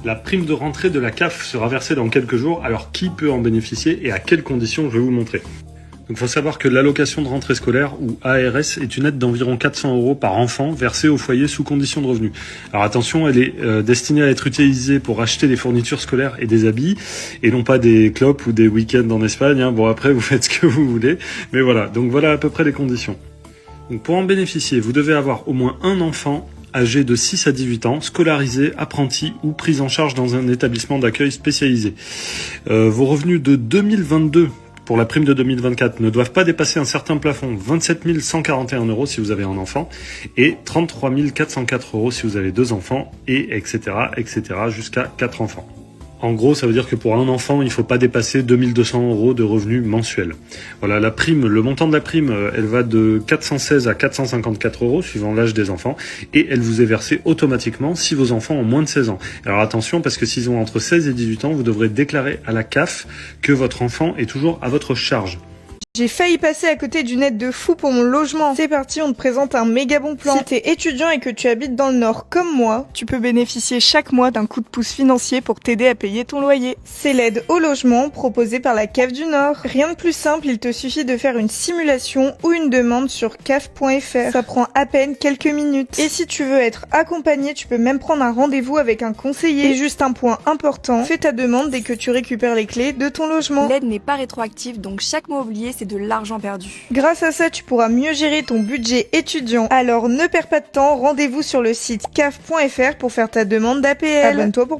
La prime de rentrée de la CAF sera versée dans quelques jours, alors qui peut en bénéficier et à quelles conditions, je vais vous montrer. Donc il faut savoir que l'allocation de rentrée scolaire, ou ARS, est une aide d'environ 400 € par enfant versée au foyer sous condition de revenus. Alors attention, elle est destinée à être utilisée pour acheter des fournitures scolaires et des habits, et non pas des clopes ou des week-ends en Espagne. Bon, après, vous faites ce que vous voulez, mais voilà. Donc voilà à peu près les conditions. Donc pour en bénéficier, vous devez avoir au moins un enfant âgé de 6 à 18 ans, scolarisé, apprenti ou pris en charge dans un établissement d'accueil spécialisé. Vos revenus de 2022 pour la prime de 2024 ne doivent pas dépasser un certain plafond, 27 141 € si vous avez un enfant et 33 404 € si vous avez 2 enfants, et etc. jusqu'à 4 enfants. En gros, ça veut dire que pour un enfant, il ne faut pas dépasser 2200 € de revenus mensuels. Voilà, la prime, le montant de la prime, elle va de 416 à 454 € suivant l'âge des enfants, et elle vous est versée automatiquement si vos enfants ont moins de 16 ans. Alors attention, parce que s'ils ont entre 16 et 18 ans, vous devrez déclarer à la CAF que votre enfant est toujours à votre charge. J'ai failli passer à côté d'une aide de fou pour mon logement. C'est parti, on te présente un méga bon plan. Si t'es étudiant et que tu habites dans le Nord comme moi, tu peux bénéficier chaque mois d'un coup de pouce financier pour t'aider à payer ton loyer. C'est l'aide au logement proposée par la CAF du Nord. Rien de plus simple, il te suffit de faire une simulation ou une demande sur caf.fr. Ça prend à peine quelques minutes. Et si tu veux être accompagné, tu peux même prendre un rendez-vous avec un conseiller. Et juste un point important, fais ta demande dès que tu récupères les clés de ton logement. L'aide n'est pas rétroactive, donc chaque mois oublié, c'est de l'argent perdu. Grâce à ça, tu pourras mieux gérer ton budget étudiant. Alors ne perds pas de temps, rendez-vous sur le site caf.fr pour faire ta demande d'APL. Abonne-toi pour